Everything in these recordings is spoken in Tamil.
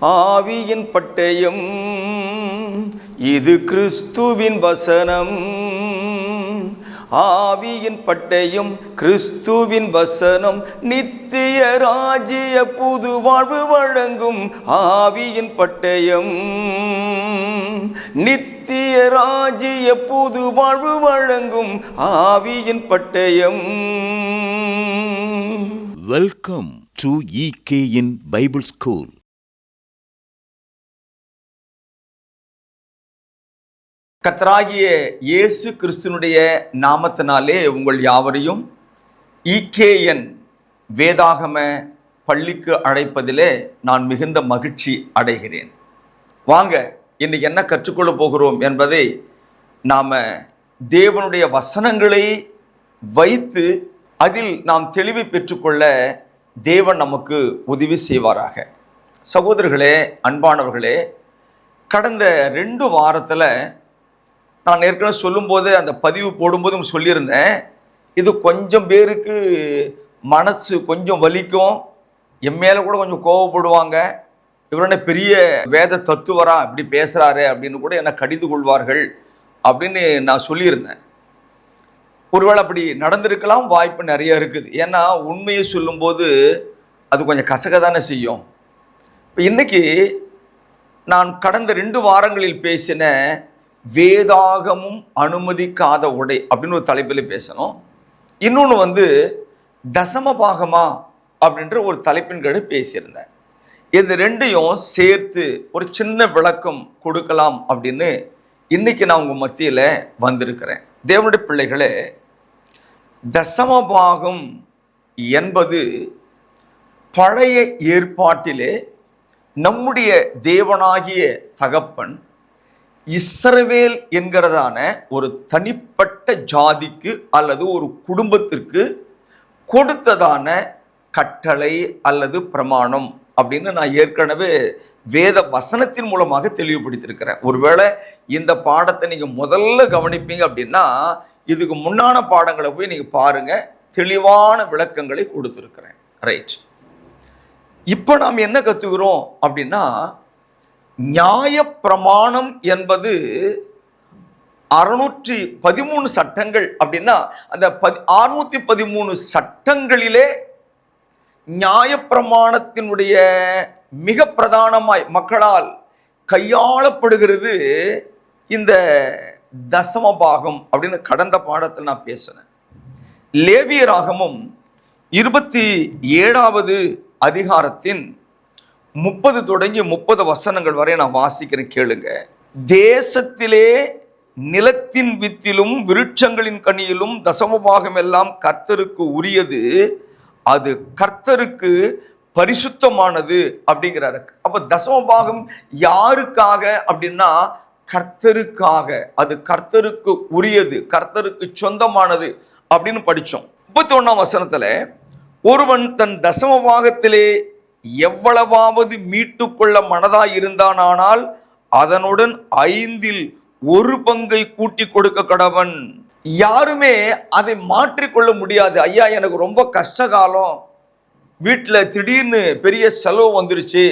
ஆவியின் பட்டயம் இது கிறிஸ்துவின் வசனம். ஆவியின் பட்டயம் கிறிஸ்துவின் வசனம் நித்திய ராஜ்ய புது வாழ்வு வழங்கும். ஆவியின் பட்டயம் நித்திய ராஜ்ய புது வாழ்வு வழங்கும். ஆவியின் பட்டயம். Welcome to EKN Bible school. கர்த்தராகிய இயேசு கிறிஸ்துனுடைய நாமத்தினாலே உங்கள் யாவரையும் EKN வேதாகம பள்ளிக்கு அழைப்பதிலே நான் மிகுந்த மகிழ்ச்சி அடைகிறேன். வாங்க, இன்னைக்கு என்ன கற்றுக்கொள்ள போகிறோம் என்பதை நாம் தேவனுடைய வசனங்களை வைத்து அதில் நாம் தெளிவை பெற்றுக்கொள்ள தேவன் நமக்கு உதவி செய்வாராக. சகோதரர்களே, அன்பானவர்களே, கடந்த 2 வாரத்தில் நான் ஏற்கனவே சொல்லும்போது அந்த பதிவு போடும்போது சொல்லியிருந்தேன், இது கொஞ்சம் பேருக்கு மனசு கொஞ்சம் வலிக்கும், என் மேலே கூட கொஞ்சம் கோவப்படுவாங்க, இவருடைய பெரிய வேத தத்துவரா இப்படி பேசுகிறாரு அப்படின்னு கூட என்னை கடிந்து கொள்வார்கள் அப்படின்னு நான் சொல்லியிருந்தேன். ஒருவேளை அப்படி நடந்திருக்கலாம், வாய்ப்பு நிறைய இருக்குது. ஏன்னா உண்மையை சொல்லும்போது அது கொஞ்சம் கசகதானே செய்யும். இப்போ இன்றைக்கி நான் கடந்த 2 வாரங்களில் பேசின வேதாகமும் அனுமதிக்காத உடை அப்படின்னு ஒரு தலைப்பில் பேசணும். இன்னொன்று தசம பாகமா அப்படின்ற ஒரு தலைப்பின் கீழ் பேசியிருந்தேன். இது 2ஐயும் சேர்த்து ஒரு சின்ன விளக்கம் கொடுக்கலாம் அப்படின்னு இன்னைக்கு நான் உங்கள் மத்தியில் வந்திருக்கிறேன். தேவனுடைய பிள்ளைகளே, தசம பாகம் என்பது பழைய ஏற்பாட்டிலே நம்முடைய தேவனாகிய தகப்பன் இஸ்ரவேல் என்கிறதான ஒரு தனிப்பட்ட ஜாதிக்கு அல்லது ஒரு குடும்பத்திற்கு கொடுத்ததான கட்டளை அல்லது பிரமாணம் அப்படின்னு நான் ஏற்கனவே வேத வசனத்தின் மூலமாக தெளிவுபடுத்தியிருக்கிறேன். ஒருவேளை இந்த பாடத்தை நீங்கள் முதல்ல கவனிப்பீங்க அப்படின்னா இதுக்கு முன்னான பாடங்களை போய் நீங்கள் பாருங்கள், தெளிவான விளக்கங்களை கொடுத்துருக்கிறேன். ரைட், இப்போ நாம் என்ன கற்றுக்கிறோம் அப்படின்னா, நியாயப்பிரமாணம் என்பது 613 சட்டங்கள். அப்படின்னா அந்த 613 சட்டங்களிலே நியாயப்பிரமாணத்தினுடைய மிக பிரதானமாய் மக்களால் கையாளப்படுகிறது இந்த தசம பாகம் அப்படின்னு கடந்த பாடத்தில் நான் பேசினேன். லேவியராகமும் 27வது அதிகாரத்தின் 30 தொடங்கி 30 வசனங்கள் வரை நான் வாசிக்கிறேன், கேளுங்க. தேசத்திலே நிலத்தின் வித்திலும் விருட்சங்களின் கனியிலும் தசமபாகம் எல்லாம் கர்த்தருக்கு உரியது, அது கர்த்தருக்கு பரிசுத்தமானது அப்படிங்கிறாரு. அப்ப தசமபாகம் யாருக்காக அப்படின்னா கர்த்தருக்காக, அது கர்த்தருக்கு உரியது, கர்த்தருக்கு சொந்தமானது அப்படின்னு படித்தோம். 31ஆம் வசனத்துல, ஒருவன் தன் தசமபாகத்திலே எவ்வளவாவது மீட்டு கொள்ள மனதாய் இருந்தானால் அதனுடன் 5இல் 1 பங்கை கூட்டி கொடுக்க கடவன். யாருமே அதை மாற்றிக்கொள்ள முடியாது. ஐயா, எனக்கு ரொம்ப கஷ்டகாலம், வீட்டில் திடீர்னு பெரிய செலவு வந்துருச்சு,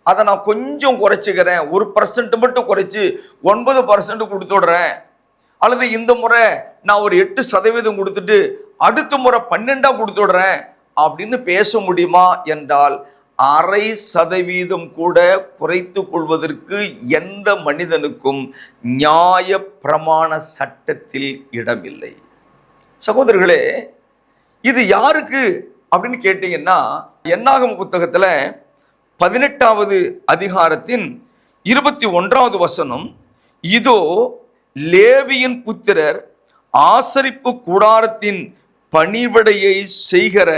அதை நான் கொஞ்சம் குறைச்சிக்கிறேன், 1% மட்டும் குறைச்சி 9% கொடுத்துடுறேன், அல்லது இந்த முறை நான் ஒரு 8% கொடுத்துட்டு அடுத்த முறை 12 கொடுத்துடுறேன் அப்படின்னு பேச முடியுமா என்றால் 0.5% கூட குறைத்து கொள்வதற்கு எந்த மனிதனுக்கும் நியாய பிரமாண சட்டத்தில் இடமில்லை. சகோதரர்களே, இது யாருக்கு அப்படின்னு கேட்டீங்கன்னா, என்னாகம புத்தகத்தில் 18வது அதிகாரத்தின் 21வது வசனம், இதோ லேவியின் புத்திரர் ஆசரிப்பு கூடாரத்தின் பணிவிடையை செய்கிற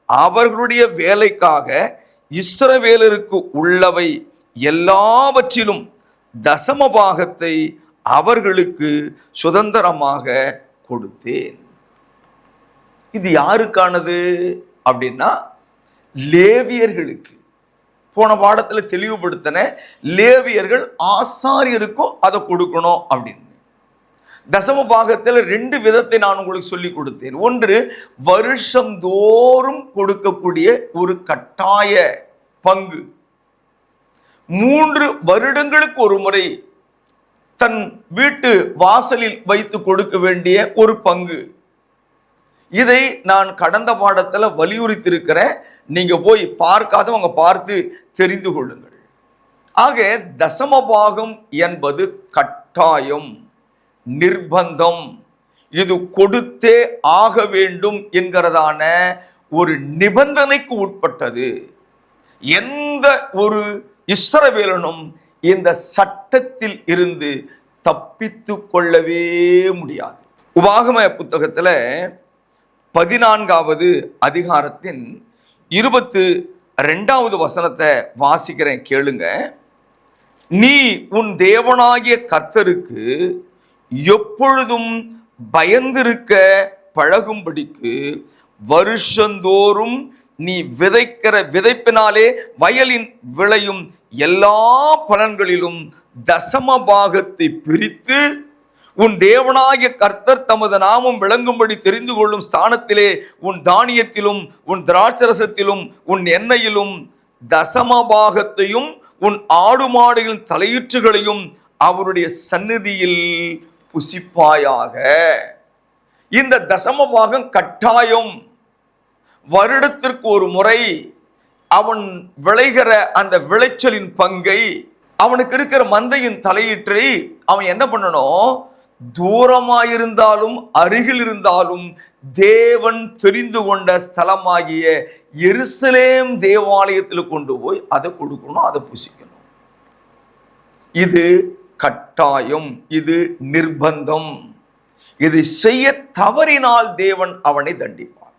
அவர்களுடைய வேலைக்காக இஸ்ரவேலருக்கு உள்ளவை எல்லாவற்றிலும் தசமபாகத்தை அவர்களுக்கு சுதந்திரமாக கொடுத்தேன். இது யாருக்கானது அப்படின்னா லேவியர்களுக்கு. போன பாடத்தில் தெளிவுபடுத்தின லேவியர்கள் ஆசாரியருக்கும் அதை கொடுக்கணும் அப்படின்னு. தசம பாகத்தில் 2 விதத்தை நான் உங்களுக்கு சொல்லி கொடுத்தேன். ஒன்று, வருஷந்தோறும் கொடுக்கக்கூடிய ஒரு கட்டாய பங்கு. 3 வருடங்களுக்கு ஒரு முறை தன் வீட்டு வாசலில் வைத்து கொடுக்க வேண்டிய ஒரு பங்கு. இதை நான் கடந்த பாடத்தில் வலியுறுத்தியிருக்கிறேன். நீங்க போய் பார்க்காதவங்க பார்த்து தெரிந்து கொள்ளுங்கள். ஆக தசமபாகம் என்பது கட்டாயம், நிர்பந்தம், இது கொடுத்தே ஆக வேண்டும் என்கிறதான ஒரு நிபந்தனைக்கு உட்பட்டது. எந்த ஒரு இஸ்ரவேலனும் இந்த சட்டத்தில் இருந்து தப்பித்து கொள்ளவே முடியாது. உபாகம புத்தகத்தில் 14வது அதிகாரத்தின் 22வது வசனத்தை வாசிக்கிறேன், கேளுங்க. நீ உன் தேவனாகிய கர்த்தருக்கு எப்பொழுதும் பயந்திருக்க பழகும்படிக்கு வருஷந்தோறும் நீ விதைக்கிற விதைப்பினாலே வயலின் விளையும் எல்லா பலன்களிலும் தசமபாகத்தை பிரித்து உன் தேவனாகிய கர்த்தர் தமது நாமம் விளங்கும்படி தெரிந்து கொள்ளும் ஸ்தானத்திலே உன் தானியத்திலும் உன் திராட்சரசத்திலும் உன் எண்ணெயிலும் தசமபாகத்தையும் உன் ஆடு மாடுகளின் தலையீற்றுகளையும் அவருடைய சந்நிதியில் புசிப்பாயாக. இந்த தசமபாகம் கட்டாயம். வருடத்திற்கு ஒரு முறை அவன் விளைகிற அந்த விளைச்சலின் பங்கை, அவனுக்கு இருக்கிற மந்தையின் தலையீற்றை அவன் என்ன பண்ணணும்? தூரமாயிருந்தாலும் அருகில் இருந்தாலும் தேவன் தெரிந்து கொண்ட ஸ்தலமாகிய எருசலேம் தேவாலயத்தில் கொண்டு போய் அதை கொடுக்கணும், அதை புசிக்கணும். இது கட்டாயம், இது நிர்பந்தம். இது செய்ய தவறினால் தேவன் அவனை தண்டிப்பார்.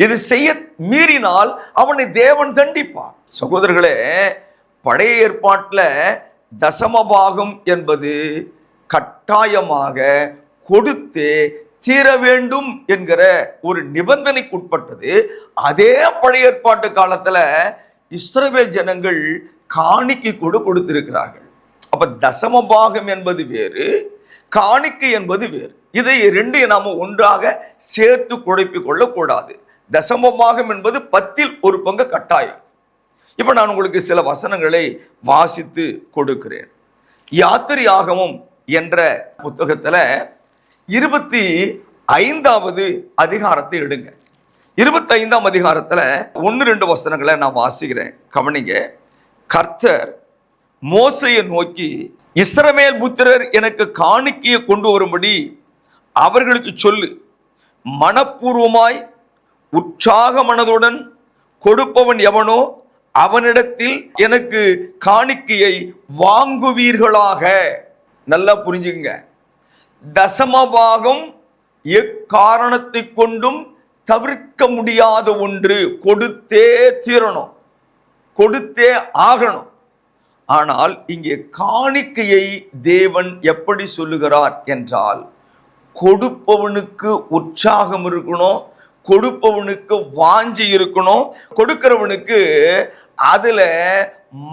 இது செய்ய மீறினால் அவனை தேவன் தண்டிப்பார். சகோதரர்களே, பழைய ஏற்பாட்டில் தசமபாகம் என்பது கட்டாயமாக கொடுத்தே தீர வேண்டும் என்கிற ஒரு நிபந்தனைக்கு உட்பட்டது. அதே பழைய ஏற்பாட்டு காலத்தில் இஸ்ரவேல் ஜனங்கள் காணிக்கை கூட கொடுத்திருக்கிறார்கள். அப்ப தசமபாகம் என்பது வேறு, காணிக்கை என்பது வேறு. இதை ரெண்டையும் நாம ஒன்றாக சேர்த்து குழப்பிக் கொள்ளக்கூடாது. தசமபாகம் என்பது 10ல் ஒரு பங்கு கட்டாயம். இப்ப நான் உங்களுக்கு சில வசனங்களை வாசித்து கொடுக்கிறேன். யாத்திரையாகமம் என்ற புத்தகத்துல 25வது அதிகாரத்தை எடுங்க. 25ஆம் அதிகாரத்துல 1-2 வசனங்களை நான் வாசிக்கிறேன், கவனிங்க. கர்த்தர் மோசையை நோக்கி, இஸ்ரவேல் புத்திரர் எனக்கு காணிக்கையை கொண்டு வரும்படி அவர்களுக்கு சொல்லு, மனப்பூர்வமாய் உற்சாக மனதுடன் கொடுப்பவன் எவனோ அவனிடத்தில் எனக்கு காணிக்கையை வாங்குவீர்களாக. நல்லா புரிஞ்சுங்க, தசமபாகம் எக்காரணத்தை கொண்டும் தவிர்க்க முடியாத ஒன்று. கொடுத்தே தீரணும், கொடுத்தே ஆகணும். ஆனால் இங்கே காணிக்கையை தேவன் எப்படி சொல்லுகிறார் என்றால், கொடுப்பவனுக்கு உற்சாகம் இருக்கணும், கொடுப்பவனுக்கு வாஞ்சி இருக்கணும், கொடுக்கிறவனுக்கு அதுல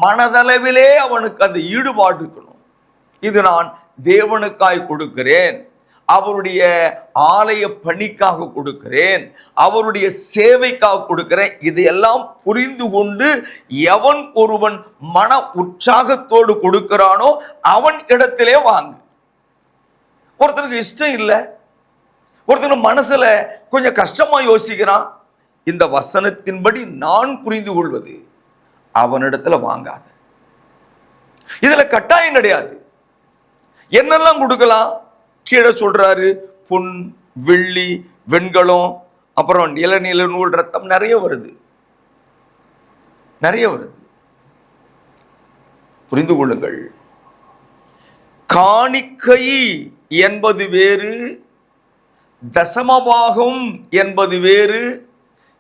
மனதளவிலே அவனுக்கு அந்த ஈடுபாடு இருக்கணும். இது நான் தேவனுக்காய் கொடுக்கிறேன், அவருடைய ஆலய பணிக்காக கொடுக்கிறேன், அவருடைய சேவைக்காக கொடுக்கிறேன். இதையெல்லாம் புரிந்து கொண்டு எவன் ஒருவன் மன உற்சாகத்தோடு கொடுக்கிறானோ அவன் இடத்திலே வாங்கு. ஒருத்தருக்கு இஷ்டம் இல்லை, ஒருத்தர் மனசுல கொஞ்சம் கஷ்டமா யோசிக்கிறான், இந்த வசனத்தின்படி நான் புரிந்து கொள்வது, அவனிடத்துல வாங்காத. இதுல கட்டாயம் கிடையாது. என்னெல்லாம் கொடுக்கலாம் கீழே சொல்றாரு, பொன், வெள்ளி, வெண்கலம், அப்புறம் இளநீல நூல், ரத்தம், நிறைய வருது, நிறைய வருது. புரிந்து கொள்ளுங்கள், காணிக்கை என்பது வேறு, தசமபாகம் என்பது வேறு.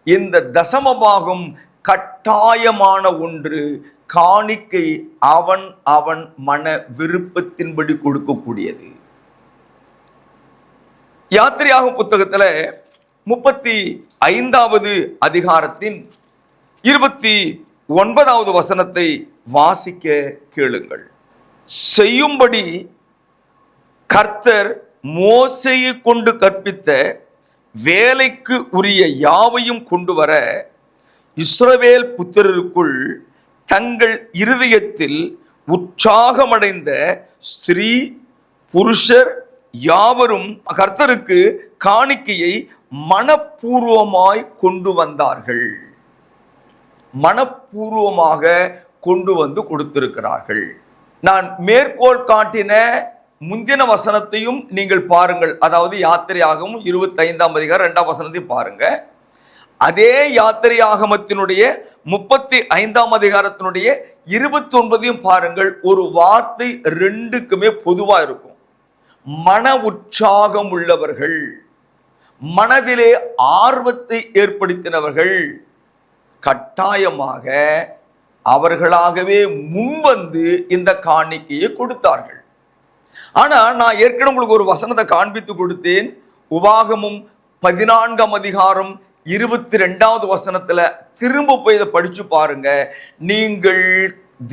இந்த தசமபாகம் கட்டாயமான ஒன்று. காணிக்கை அவன் அவன் மன விருப்பத்தின்படி கொடுக்கக்கூடியது. யாத்திரையாகும் புத்தகத்துல 35வது அதிகாரத்தின் 29வது வசனத்தை வாசிக்க கேளுங்கள். செய்யும்படி கர்த்தர் மோசேயை கொண்டு கற்பித்த வேலைக்கு உரிய யாவையும் கொண்டு வர இஸ்ரவேல் புத்திரருக்குள் தங்கள் இருதயத்தில் உற்சாகமடைந்த ஸ்திரீ புருஷர் யாவரும் கர்த்தருக்கு காணிக்கையை மனப்பூர்வமாய் கொண்டு வந்தார்கள். மனப்பூர்வமாக கொண்டு வந்து கொடுத்திருக்கிறார்கள். நான் மேற்கோள் காட்டின முந்தின வசனத்தையும் நீங்கள் பாருங்கள். அதாவது யாத்திரையாகமும் 25ஆம் அதிகாரம் 2ஆம் வசனத்தையும் பாருங்க. அதே யாத்திரையாகமத்தினுடைய 35ஆம் அதிகாரத்தினுடைய 29ஐயும் பாருங்கள். ஒரு வார்த்தை ரெண்டுக்குமே பொதுவா இருக்கும். மன உற்சாகம் உள்ளவர்கள், மனதிலே ஆர்வத்தை ஏற்படுத்தினவர்கள் கட்டாயமாக அவர்களாகவே முன்வந்து இந்த காணிக்கையை கொடுத்தார்கள். ஆனா நான் ஏற்கனவே உங்களுக்கு ஒரு வசனத்தை காண்பித்து கொடுத்தேன். உபாகமும் 14ஆம் அதிகாரம் 22வது வசனத்துல திரும்ப போய் இதை படிச்சு பாருங்க. நீங்கள்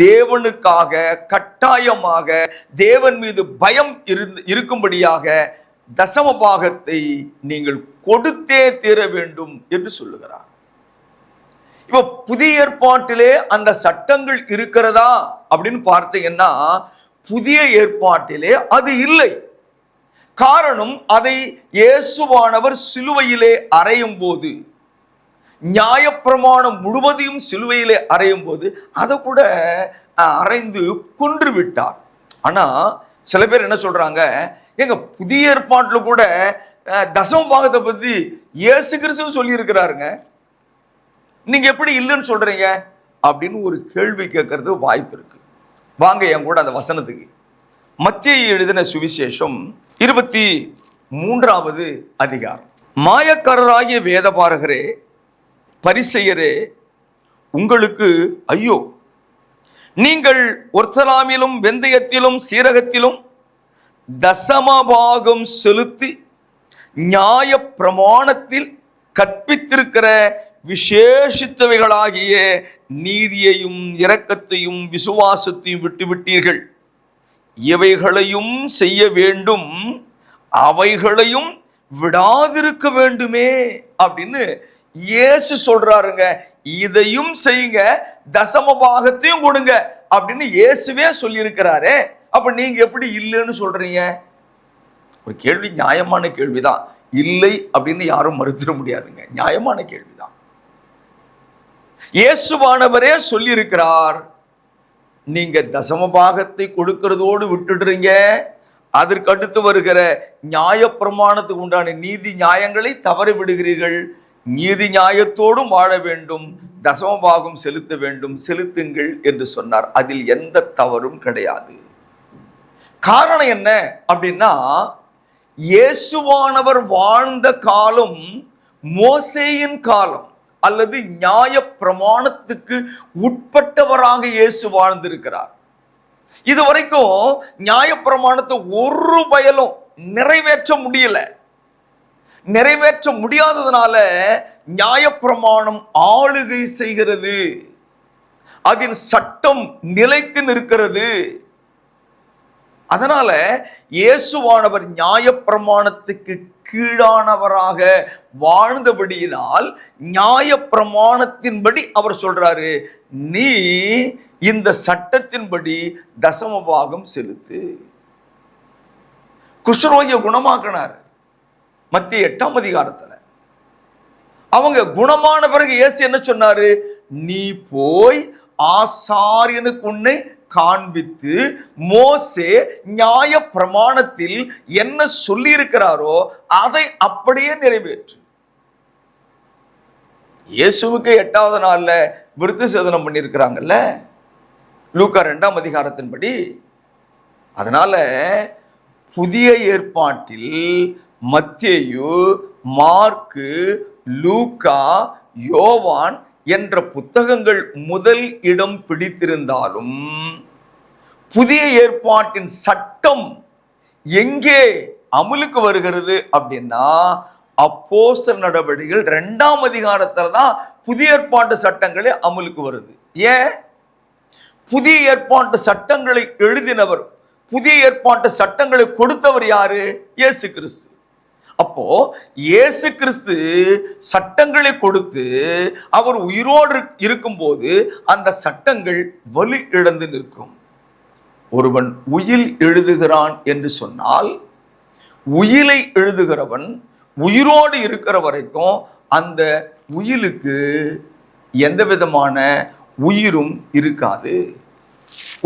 தேவனுக்காக கட்டாயமாக தேவன் மீது பயம் இருக்கும்படியாக தசம பாகத்தை நீங்கள் கொடுத்தே தீர வேண்டும் என்று சொல்லுகிறார். இப்ப புதிய ஏற்பாட்டிலே அந்த சட்டங்கள் இருக்கிறதா அப்படின்னு பார்த்தீங்கன்னா புதிய ஏற்பாட்டிலே அது இல்லை. காரணம், அதை இயேசுவானவர் சிலுவையிலே அறையும் போது, நியாயப்பிரமாணம் முழுவதையும் சிலுவையிலே அறையும் போது அதை கூட அறைந்து கொன்று விட்டார். ஆனா சில பேர் என்ன சொல்றாங்க, எங்க புதிய ஏற்பாட்டில் கூட தசம பாகத்தை பத்தி இயேசு கிறிஸ்து சொல்லி இருக்கிறாருங்க, நீங்க எப்படி இல்லைன்னு சொல்றீங்க அப்படின்னு ஒரு கேள்வி கேட்கறது வாய்ப்பு இருக்கு. வாங்க என் கூட அந்த வசனத்துக்கு. மத்தேயு எழுதின சுவிசேஷம் 23வது அதிகாரம். மாயக்காரராகிய வேதபாரகரே பரிசேயரே உங்களுக்கு ஐயோ, நீங்கள் ஒர்த்தலாமிலும் வெந்தயத்திலும் சீரகத்திலும் தசமபாகம் செலுத்தி நியாய பிரமாணத்தில் கற்பித்திருக்கிற விசேஷித்தவைகளாகிய நீதியையும் இரக்கத்தையும் விசுவாசத்தையும் விட்டுவிட்டீர்கள். இவைகளையும் செய்ய வேண்டும், அவைகளையும் விடாதிருக்க வேண்டுமே அப்படின்னு இயேசு சொல்றாருங்க. இதையும் செய்யுங்க, தசம பாகத்தையும் கொடுங்க அப்படின்னு இயேசுவே சொல்லியிருக்கிறாரே. அப்ப நீங்க எப்படி இல்லைன்னு சொல்றீங்க? ஒரு கேள்வி, நியாயமான கேள்விதான். இல்லை அப்படின்னு யாரும் மறுத்திட முடியாதுங்க, நியாயமான கேள்விதான். இயேசுவானவரே சொல்லியிருக்கிறார், நீங்க தசம பாகத்தை கொடுக்கிறதோடு விட்டுடுறீங்க, அதற்கு அடுத்து வருகிற நியாய பிரமாணத்துக்கு உண்டான நீதி நியாயங்களை தவறி விடுகிறீர்கள். நீதி நியாயத்தோடும் வாழ வேண்டும், தசம பாகம் செலுத்த வேண்டும், செலுத்துங்கள் என்று சொன்னார். அதில் எந்த தவறும் கிடையாது. காரணம் என்ன அப்படின்னா, இயேசுவானவர் வாழ்ந்த காலம் மோசேயின் காலம் அல்லது நியாய பிரமாணத்துக்கு உட்பட்டவராக இயேசு வாழ்ந்திருக்கிறார். இதுவரைக்கும் நியாய பிரமாணத்தை ஒரு பயலும் நிறைவேற்ற முடியல. நிறைவேற்ற முடியாததுனால நியாயப்பிரமாணம் ஆளுகை செய்கிறது, அதின் சட்டம் நிலைத்து நிற்கிறது. அதனால இயேசுவானவர் நியாயப்பிரமாணத்துக்கு கீழானவராக வாழ்ந்தபடியினால் நியாயப்பிரமாணத்தின்படி அவர் சொல்றாரு, நீ இந்த சட்டத்தின்படி தசம பாகம் செலுத்து. குஷ்டரோகியை குணமாக்கினார் மத்திய 8ஆம் அதிகாரத்துல. அவங்க குணமான பிறகு இயேசு என்ன சொன்னாரு, நீ போய் ஆசாரியனுக்கு உன்னை காண்பித்து மோசே நியாய பிரமாணத்தில் என்ன சொல்லி இருக்கிறாரோ அதை அப்படியே நிறைவேற்று. இயேசுவுக்கு 8வது நாள்ல விருத்த சேதனம் பண்ணியிருக்கிறாங்கல்ல, லூக்கா 2ஆம் அதிகாரத்தின்படி. அதனால புதிய ஏற்பாட்டில் மத்தேயு, மார்க்கு, லூக்கா, யோவான் என்ற புத்தகங்கள் முதல் இடம் பிடித்திருந்தாலும் புதிய ஏற்பாட்டின் சட்டம் எங்கே அமுலுக்கு வருகிறது அப்படின்னா அப்போஸ்தலர் நடவடிக்கைகள் 2ஆம் அதிகாரத்துல தான் புதிய ஏற்பாட்டு சட்டங்களே அமுலுக்கு வருது. ஏன்? புதிய ஏற்பாட்டு சட்டங்களை எழுதினவர், புதிய ஏற்பாட்டு சட்டங்களை கொடுத்தவர் யாரு? இயேசு கிறிஸ்து. அப்போ இயேசு கிறிஸ்து சட்டங்களை கொடுத்து அவர் உயிரோடு இருக்கும்போது அந்த சட்டங்கள் வலு இழந்து நிற்கும். ஒருவன் உயில் எழுதுகிறான் என்று சொன்னால் உயிலை எழுதுகிறவன் உயிரோடு இருக்கிற வரைக்கும் அந்த உயிலுக்கு எந்த விதமான உயிரும் இருக்காது.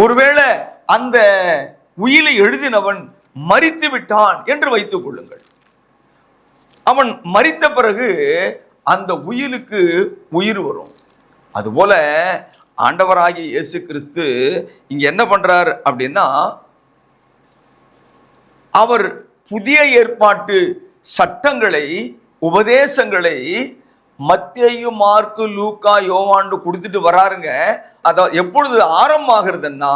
ஒருவேளை அந்த உயிலை எழுதினவன் மரித்து விட்டான் என்று வைத்துக் கொள்ளுங்கள். அவன் மரித்த பிறகு அந்த உயிலுக்கு உயிர் வரும். அதுபோல ஆண்டவராகிய இயேசு கிறிஸ்து இங்க என்ன பண்றார் அப்படின்னா, அவர் புதிய ஏற்பாட்டு சட்டங்களை உபதேசங்களை மத்தேயு, மார்க்கு, லூக்கா, யோவான் கொடுத்துட்டு வராருங்க. அதாவது எப்பொழுது ஆரம்பமாகிறதுன்னா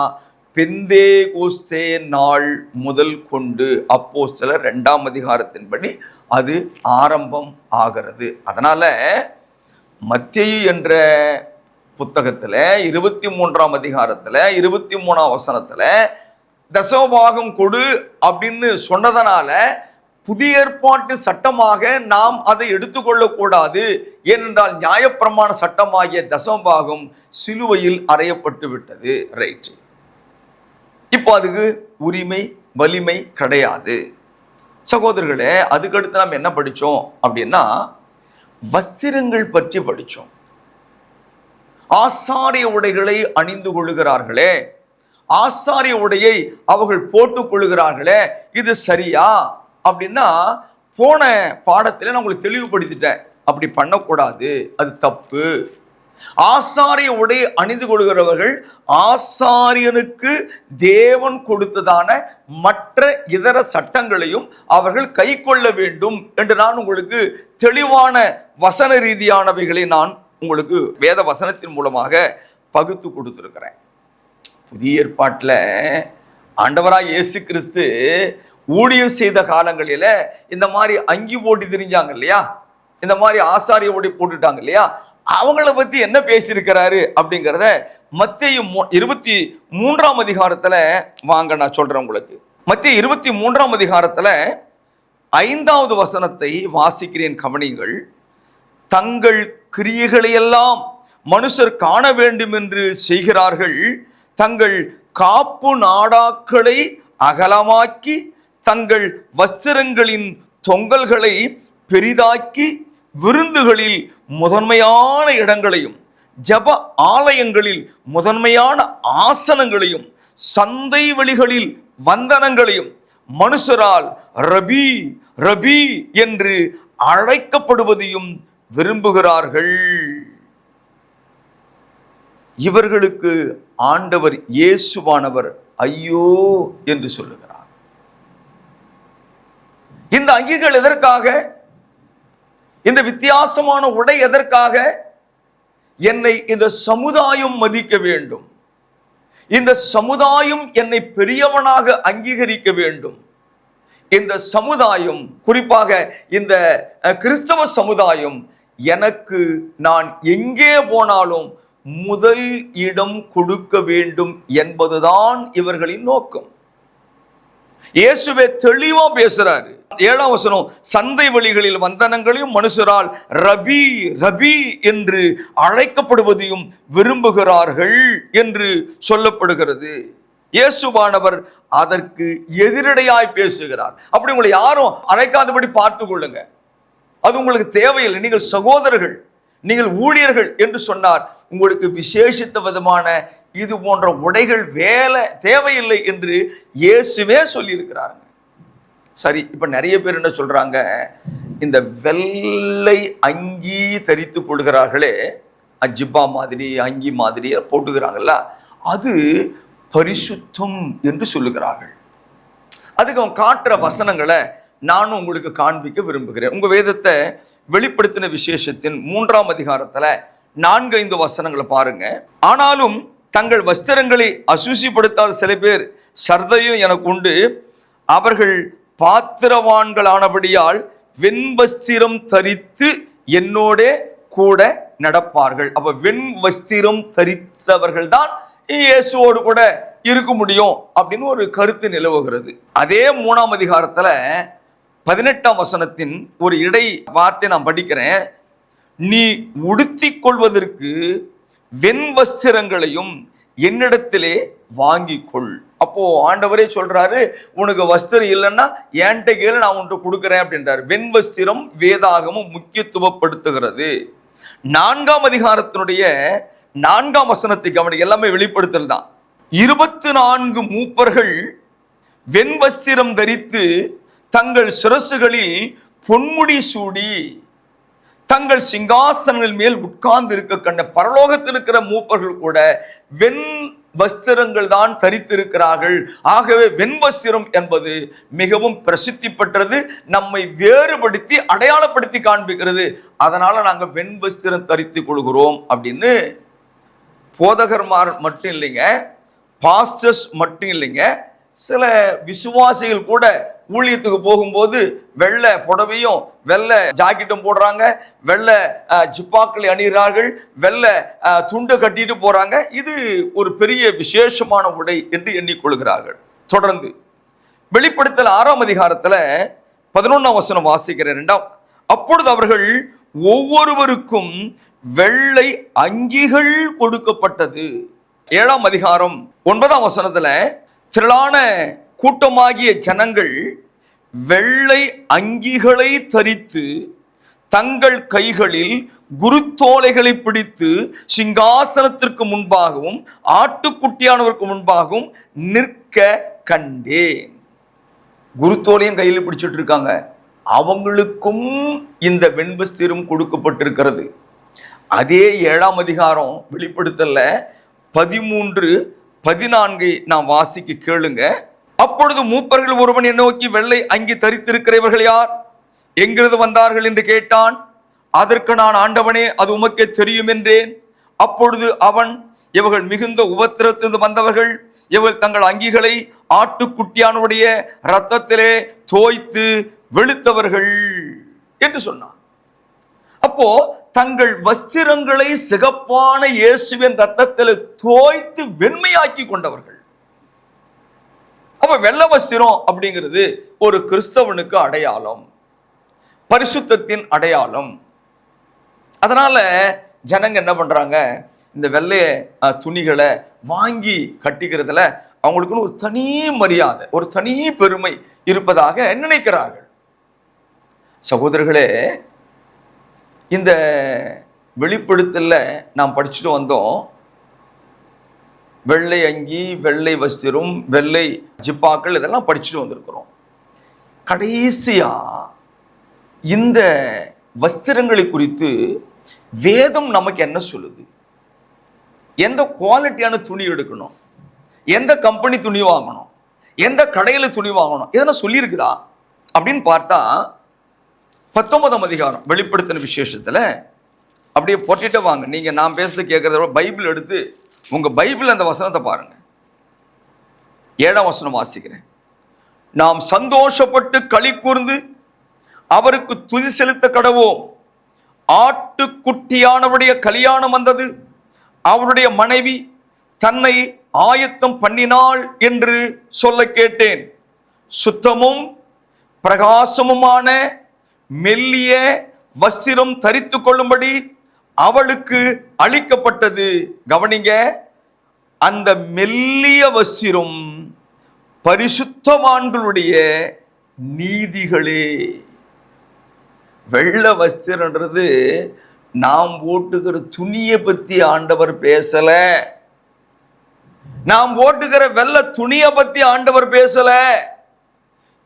பெந்தேகோஸ்தே நாள் முதல் கொண்டு அப்போஸ்தலர் 2ஆம் அதிகாரத்தின்படி அது ஆரம்பம் ஆகிறது. அதனால மத்தேயு என்ற புத்தகத்துல 23ஆம் அதிகாரத்துல 23ஆம் வசனத்துல தசமபாகம் கொடு அப்படின்னு சொன்னதனால புதிய ஏற்பாட்டு சட்டமாக நாம் அதை எடுத்துக்கொள்ளக்கூடாது. ஏனென்றால் நியாயப்பிரமாண சட்டமாகிய தசமபாகம் சிலுவையில் அறையப்பட்டு விட்டது. ரைட். இப்போ அதுக்கு உரிமை வலிமை கிடையாது. சகோதரர்களே, அதுக்கடுத்து நாம் என்ன படித்தோம் அப்படின்னா வஸ்திரங்கள் பற்றி படித்தோம். ஆசாரிய உடைகளை அணிந்து கொள்ளுகிறார்களே, ஆசாரிய உடையை அவர்கள் போட்டுக் கொள்ளுகிறார்களே, இது சரியா அப்படின்னா போன பாடத்தில் நான் உங்களுக்கு தெளிவுபடுத்திட்டேன். அப்படி பண்ணக்கூடாது, அது தப்பு. ஆசாரிய உடை அணிந்து கொள்கிறவர்கள் ஆசாரியனுக்கு தேவன் கொடுத்ததான மற்ற இதர சட்டங்களையும் அவர்கள் கை கொள்ள வேண்டும் என்று நான் உங்களுக்கு தெளிவான வசன ரீதியானவைகளை நான் உங்களுக்கு வேத வசனத்தின் மூலமாக பகுத்து கொடுத்திருக்கிறேன். புதிய ஏற்பாட்டில் ஆண்டவராக இயேசு கிறிஸ்து ஊழியம் செய்த காலங்களில் இந்த மாதிரி அங்கி போட்டு திரிஞ்சாங்க இல்லையா, இந்த மாதிரி ஆசாரிய உடை போட்டுட்டாங்க இல்லையா, அவங்கள பத்தி என்ன பேசியிருக்கிறாரு அப்படிங்கிறத மத்தேயு 23ஆம் அதிகாரத்துல வாங்க நான் சொல்றேன் உங்களுக்கு. மத்தேயு 23ஆம் அதிகாரத்துல 5வது வசனத்தை வாசிக்கிறேன், கவனியுங்கள். தங்கள் கிரியைகளையெல்லாம் மனுஷர் காண வேண்டும் என்று செய்கிறார்கள். தங்கள் காப்பு நாடாக்களை அகலமாக்கி தங்கள் வஸ்திரங்களின் தொங்கல்களை பெரிதாக்கி விருந்துகளில் முதன்மையான இடங்களையும் ஜப ஆலயங்களில் முதன்மையான ஆசனங்களையும் சந்தை வெளிகளில் வந்தனங்களையும் மனுஷரால் ரபி ரபி என்று அழைக்கப்படுவதையும் விரும்புகிறார்கள். இவர்களுக்கு ஆண்டவர் இயேசுவானவர் ஐயோ என்று சொல்லுகிறார். இந்த அங்கிகள் எதற்காக? இந்த வித்தியாசமான உடை எதற்காக? என்னை இந்த சமுதாயம் மதிக்க வேண்டும், இந்த சமுதாயம் என்னை பெரியவனாக அங்கீகரிக்க வேண்டும், இந்த சமுதாயம், குறிப்பாக இந்த கிறிஸ்தவ சமுதாயம் எனக்கு நான் எங்கே போனாலும் முதல் இடம் கொடுக்க வேண்டும் என்பதுதான் இவர்களின் நோக்கம். இயேசுவே தெளிவா பேசுறாரு. 7ஆம் வசனம், சந்தை வெளிகளில் வந்தனங்களையும் மனுஷரால் ரபி ரபி என்று அழைக்கப்படுவதையும் விரும்புகிறார்கள் என்று சொல்லப்படுகிறது. இயேசுவானவர் அதற்கு எதிரடையாய் பேசுகிறார். அப்படி உங்களை யாரும் அழைக்காதபடி பார்த்து கொள்ளுங்க, அது உங்களுக்கு தேவையில்லை. நீங்கள் சகோதரர்கள், நீங்கள் ஊழியர்கள் என்று சொன்னார். உங்களுக்கு விசேஷித்த விதமான இது போன்ற உடைகள் வேலை தேவையில்லை என்று இயேசுவே சொல்லியிருக்கிறாருங்க. சரி, இப்ப நிறைய பேர் என்ன சொல்றாங்க, இந்த வெள்ளை அங்கி தரித்து கொள்கிறார்களே, அஜிப்பா மாதிரி அங்கி மாதிரி போட்டுக்கிறாங்கல்ல, அது பரிசுத்தம் என்று சொல்லுகிறார்கள். அதுக்கு அவன் காட்டுற வசனங்களை நானும் உங்களுக்கு காண்பிக்க விரும்புகிறேன். உங்க வேதத்தை வெளிப்படுத்தின விசேஷத்தின் 3ஆம் அதிகாரத்துல 4-5 வசனங்களை பாருங்க. ஆனாலும் தங்கள் வஸ்திரங்களை அசூசிப்படுத்தாத சில பேர் சர்தையும் எனக்கு உண்டு. அவர்கள் பாத்திரவான்களானபடியால் வெண்வஸ்திரம் தரித்து என்னோட கூட நடப்பார்கள். அப்ப வெண் வஸ்திரம் தரித்தவர்கள் தான் இயேசுவோடு கூட இருக்க முடியும் அப்படின்னு ஒரு கருத்து நிலவுகிறது. அதே 3ஆம் அதிகாரத்துல 18ஆம் வசனத்தின் ஒரு இடை வார்த்தை நான் படிக்கிறேன். நீ உடுத்திக் கொள்வதற்கு வெண்வஸ்திரங்களையும் என்னிடத்திலே வாங்கிக் கொள். அப்போ ஆண்டவரே சொல்றாரு, உனக்கு வஸ்திரம் இல்லைன்னா என்கிட்ட கேளு, நான் உன்கிட்ட கொடுக்குறேன் அப்படின்றாரு. வெண்வஸ்திரம் வேதாகமும் முக்கியத்துவப்படுத்துகிறது. 4ஆம் அதிகாரத்தினுடைய 4ஆம் வசனத்தை கவனி, எல்லாமே வெளிப்படுத்தல் தான். 24 மூப்பர்கள் வெண்வஸ்திரம் தரித்து தங்கள் சிரசுகளில் பொன்முடி சூடி தங்கள் சிங்காசனங்கள் மேல் உட்கார்ந்து இருக்க கண்ட. பரலோகத்தில் இருக்கிற மூப்பர்கள் கூட வெண் வஸ்திரங்கள் தான் தரித்திருக்கிறார்கள். ஆகவே வெண்வஸ்திரம் என்பது மிகவும் பிரசித்தி பெற்றது, நம்மை வேறுபடுத்தி அடையாளப்படுத்தி காண்பிக்கிறது. அதனால நாங்கள் வெண்வஸ்திரம் தரித்து கொள்கிறோம் அப்படின்னு போதகர்மார் மட்டும் இல்லைங்க, பாஸ்டர்ஸ் மட்டும் இல்லைங்க, சில விசுவாசிகள் கூட ஊழியத்துக்கு போகும்போது வெள்ளை புடவையும் வெள்ளை ஜாக்கெட்டும் போடுறாங்க, வெள்ளை ஜிப்பாக்களை அணிகிறார்கள், வெள்ளை துண்டை கட்டிட்டு போறாங்க. இது ஒரு பெரிய விசேஷமான உடை என்று எண்ணிக்கொள்கிறார்கள். தொடர்ந்து வெளிப்படுத்தல் 6ஆம் அதிகாரத்தில் 11ஆம் வசனம் வாசிக்கிறேன். 2ஆம், அப்பொழுது அவர்கள் ஒவ்வொருவருக்கும் வெள்ளை அங்கிகள் கொடுக்கப்பட்டது. 7ஆம் அதிகாரம் 9ஆம் வசனத்துல திரளான கூட்டமாகிய ஜனங்கள் வெள்ளை அங்கிகளை தரித்து தங்கள் கைகளில் குருத்தோலைகளை பிடித்து சிங்காசனத்திற்கு முன்பாகவும் ஆட்டுக்குட்டியானவருக்கு முன்பாகவும் நிற்க கண்டேன். குருத்தோலையும் கையில் பிடிச்சிட்டு இருக்காங்க. அவங்களுக்கும் இந்த வெண்வஸ்திரம் கொடுக்கப்பட்டிருக்கிறது. அதே 7ஆம் அதிகாரம் வெளிப்படுத்தல 13-14 நான் வாசிக்க கேளுங்க. அப்பொழுது மூப்பர்கள் ஒருவன் என்னை நோக்கி, வெள்ளை அங்கி தரித்திருக்கிறவர்கள் யார், எங்கிருந்து வந்தார்கள் என்று கேட்டான். அதற்கு நான், ஆண்டவனே, அது உமக்கே தெரியும் என்றேன். அப்பொழுது அவன், இவர்கள் மிகுந்த உபத்திரத்திலிருந்து வந்தவர்கள், இவர்கள் தங்கள் அங்கிகளை ஆட்டுக்குட்டியானுடைய இரத்தத்திலே தோய்த்து வெளுத்தவர்கள் என்று சொன்னான். அப்போ தங்கள் வஸ்திரங்களை சிகப்பான இயேசுவின் ரத்தத்தில் தோய்த்து வெண்மையாக்கி கொண்டவர்கள். அப்ப வெள்ளை வஸ்திரம் அப்படிங்கிறது ஒரு கிறிஸ்தவனுக்கு அடையாளம், பரிசுத்தத்தின் அடையாளம். அதனால ஜனங்க என்ன பண்றாங்க, இந்த வெள்ளைய துணிகளை வாங்கி கட்டிக்கிறதுல அவங்களுக்குன்னு ஒரு தனி மரியாதை, ஒரு தனி பெருமை இருப்பதாக நினைக்கிறார்கள். சகோதரர்களே, இந்த வெளிப்படுத்தல நாம் படிச்சுட்டு வந்தோம். வெள்ளை அங்கி, வெள்ளை வஸ்திரம், வெள்ளை ஜிப்பாக்கள், இதெல்லாம் படிச்சுட்டு வந்திருக்கிறோம். கடைசியா இந்த வஸ்திரங்களை குறித்து வேதம் நமக்கு என்ன சொல்லுது? எந்த குவாலிட்டியான துணி எடுக்கணும், எந்த கம்பெனி துணி வாங்கணும், எந்த கடையில் துணி வாங்கணும், இதெல்லாம் சொல்லியிருக்குதா அப்படின்னு பார்த்தா 19ஆம் அதிகாரம் வெளிப்படுத்தின விசேஷத்தில் அப்படியே போட்டுட்டு வாங்க. நீங்கள் நான் பேசுறது கேட்குறத விட பைபிள் எடுத்து உங்கள் பைபிள் அந்த வசனத்தை பாருங்க. 7ஆம் வசனம் வாசிக்கிறேன். நாம் சந்தோஷப்பட்டு களி கூர்ந்து அவருக்கு துதி செலுத்த கடவோம். ஆட்டுக்குட்டியானவருடைய கல்யாணம் வந்தது, அவருடைய மனைவி தன்னை ஆயத்தம் பண்ணினாள் என்று சொல்ல கேட்டேன். சுத்தமும் பிரகாசமுமான மெல்லிய வஸ்திரம் தரித்து கொள்ளும்படி அவளுக்கு அளிக்கப்பட்டது. கவனிங்க, அந்த மெல்லிய வஸ்திரம் பரிசுத்தவான்களுடைய நீதிகளே. வெள்ளை வஸ்திரன்றது நாம் ஓட்டுகிற துணியை பத்தி ஆண்டவர் பேசல, நாம் ஓட்டுகிற வெள்ளை துணியை பத்தி ஆண்டவர் பேசல.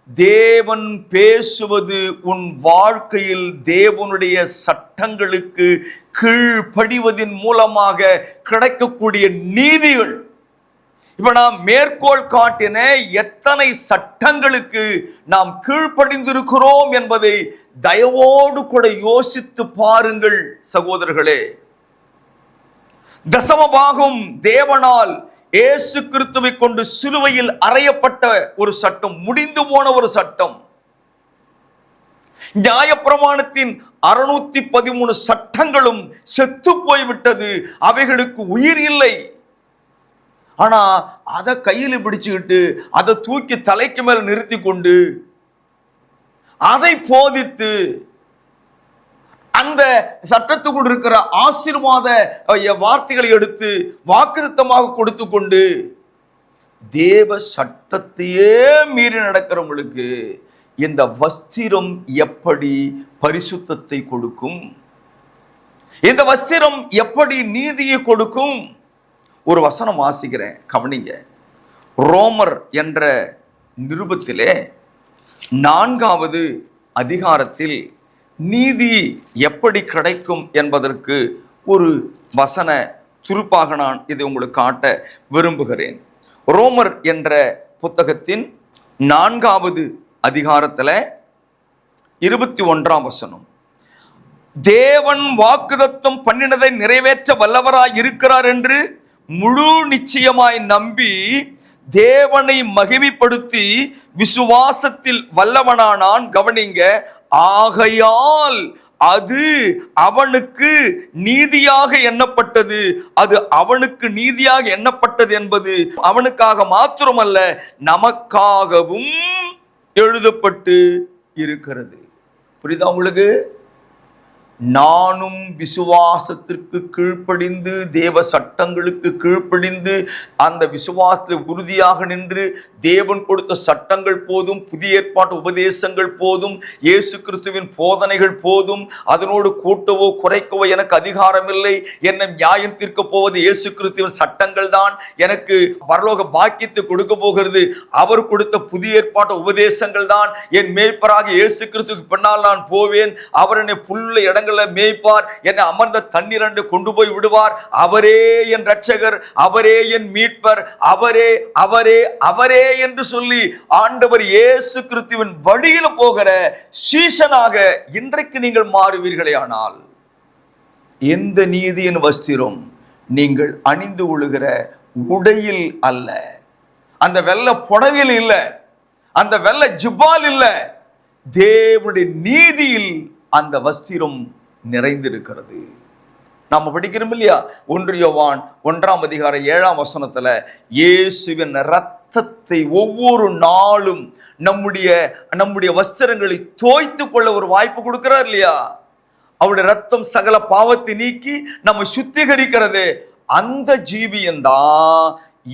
தேவன் பேசுவது உன் வாழ்க்கையில் தேவனுடைய சட்டங்களுக்கு கீழ்ப்படிவதின் மூலமாக கிடைக்கக்கூடிய நீதிகள். இப்ப நாம் மேற்கோள் காட்டின எத்தனை சட்டங்களுக்கு நாம் கீழ்ப்படிந்திருக்கிறோம் என்பதை தயவோடு கூட யோசித்து பாருங்கள் சகோதரர்களே. தசமபாகம் தேவனால் இயேசு கிறிஸ்துவை கொண்டு சிலுவையில் அறையப்பட்ட ஒரு சட்டம், முடிந்து போன ஒரு சட்டம். நியாயப்பிரமாணத்தின் 613 சட்டங்களும் செத்து போய்விட்டது, அவைகளுக்கு உயிர் இல்லை. ஆனா அதை கையில் பிடிச்சுக்கிட்டு அதை தூக்கி தலைக்கு மேல நிறுத்தி கொண்டு அதை போதித்து அந்த சட்டத்துக்குள் இருக்கிற ஆசீர்வாத வார்த்தைகளை எடுத்து வாக்குத்தத்தமாக கொடுத்து கொண்டு தேவ சட்டத்தையே மீறி நடக்கிறவங்களுக்கு இந்த வஸ்திரம் எப்படி பரிசுத்தத்தை கொடுக்கும்? இந்த வஸ்திரம் எப்படி நீதியை கொடுக்கும்? ஒரு வசனம் வாசிக்கிறேன், கவனிங்க. ரோமர் என்ற நிருபத்திலே 4வது அதிகாரத்தில் நீதி எப்படி கிடைக்கும் என்பதற்கு ஒரு வசன துருப்பாக நான் இதை உங்களுக்கு காட்ட விரும்புகிறேன். ரோமர் என்ற புத்தகத்தின் 4வது அதிகாரத்தில் 21ஆம் வசனம், தேவன் வாக்குத்தத்தம் பண்ணினதை நிறைவேற்ற வல்லவராய் இருக்கிறார் என்று முழு நிச்சயமாய் நம்பி தேவனை மகிமைப்படுத்தி விசுவாசத்தில் வல்லவனானான். கவனிங்க, ஆகையால் அது அவனுக்கு நீதியாக எண்ணப்பட்டது. அது அவனுக்கு நீதியாக எண்ணப்பட்டது என்பது அவனுக்காக மாத்திரமல்ல, நமக்காகவும் எழுதப்பட்டு இருக்கிறது. புரியுதா உங்களுக்கு? நானும் விசுவாசத்திற்கு கீழ்ப்படிந்து, தேவ சட்டங்களுக்கு கீழ்ப்படிந்து, அந்த விசுவாசத்தில் உறுதியாக நின்று, தேவன் கொடுத்த சட்டங்கள் போதும், புதிய ஏற்பாட்டு உபதேசங்கள் போதும், இயேசு கிறிஸ்துவின் போதனைகள் போதும், அதனோடு கூட்டவோ குறைக்கவோ எனக்கு அதிகாரம் இல்லை. என்னை நியாயம் தீர்க்க போவது இயேசு கிறிஸ்துவின் சட்டங்கள் தான். எனக்கு பரலோக பாக்கியத்தை கொடுக்க போகிறது அவர் கொடுத்த புதிய ஏற்பாட்டு உபதேசங்கள் தான். என் மேய்ப்பராக இயேசு கிறிஸ்துவுக்கு பின்னால் நான் போவேன். அவர் என்னை புல்லுள்ள இடங்கள் மேய்ப்பார், என்னை அமர்ந்த தண்ணீர் அண்டு கொண்டு போய் விடுவார். அவரே என் இரட்சகர், அவரே என் மீட்பர், அவரே அவரே அவரே என்று சொல்லி ஆண்டவர் இயேசு கிறிஸ்துவின் வழியில் போகிற சீஷனாக இன்றைக்கு நீங்கள் மாறுவீர்களே ஆனால், எந்த நீதியின் வஸ்திரம் நீங்கள் அணிந்து கொள்ளுகிற உடையில் அல்ல, அந்த வெள்ளை புடவையில் இல்லை, அந்த வெள்ளை ஜிப்பால் இல்லை, தேவனுடைய நீதியில் அந்த வஸ்திரம் நிறைந்திருக்கிறது. நாம படிக்கிறோம் இல்லையா? 1 யோவான் 1ஆம் அதிகாரம் 7ஆம் வசனத்துல இயேசுவின் இரத்தத்தை ஒவ்வொரு நாளும் நம்முடைய வஸ்திரங்களை தோய்த்து கொள்ள ஒரு வாய்ப்பு கொடுக்கிறார் இல்லையா? அவருடைய ரத்தம் சகல பாவத்தை நீக்கி நம்ம சுத்திகரிக்கிறது. அந்த ஜீவியம் தான்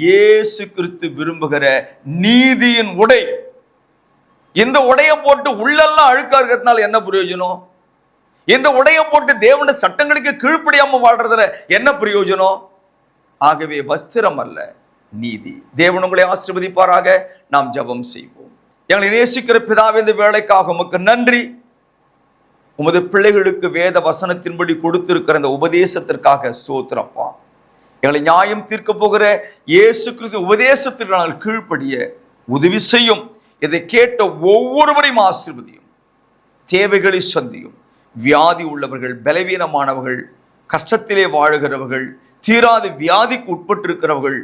இயேசு கிறிஸ்து விரும்புகிற நீதியின் உடை. இந்த உடையை போட்டு உள்ளெல்லாம் அழுக்கா இருக்கிறதுனால என்ன பிரயோஜனம்? இந்த உடையை போட்டு தேவனுடைய சட்டங்களுக்கு கீழ்ப்படியாம வாழ்றதுல என்ன பிரயோஜனம்? ஆகவே வஸ்திரம் அல்ல, நீதி. தேவன் உங்களை ஆசீர்வதிப்பாராக. நாம் ஜெபம் செய்வோம். எங்களை நேசிக்கிற பிதாவே, இந்த வேலைக்காக உமக்கு நன்றி. உமது பிள்ளைகளுக்கு வேத வசனத்தின்படி கொடுத்திருக்கிற இந்த உபதேசத்திற்காக ஸ்தோத்திரப்பா. எங்களை நியாயம் தீர்க்க போகிற இயேசு கிறிஸ்து உபதேசத்திற்கு நாங்கள் கீழ்ப்படிய உதவி செய்யும். இதை கேட்ட ஒவ்வொருவரையும் ஆசீர்வதியும். தேவைகளை சந்தியும். வியாதி உள்ளவர்கள், பலவீனமானவர்கள், கஷ்டத்திலே வாழுகிறவர்கள், தீராத வியாதிக்கு உட்பட்டிருக்கிறவர்கள்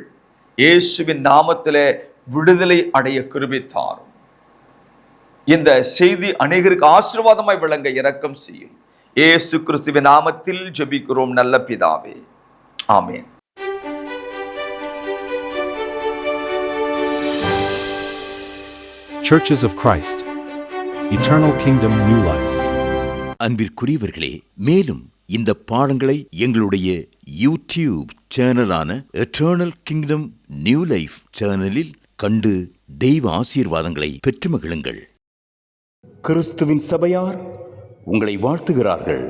இயேசுவின் நாமத்திலே விடுதலை அடைய கிருபை தாரும். இந்த செய்தி அநேகருக்கு ஆசீர்வாதமாய் விளங்க இரக்கம் செய்யும். இயேசு கிறிஸ்துவின் நாமத்தில் ஜெபிக்கிறோம் நல்ல பிதாவே, ஆமென். Churches of Christ, Eternal Kingdom, New Life. அன்பிற்குரியவர்களே, மேலும் இந்த பாடங்களை எங்களுடைய யூடியூப் சேனலான எட்டர்னல் கிங்டம் நியூ லைஃப் சேனலில் கண்டு தெய்வ ஆசீர்வாதங்களை பெற்று மகிழுங்கள். கிறிஸ்துவின் சபையார் உங்களை வாழ்த்துகிறார்கள்.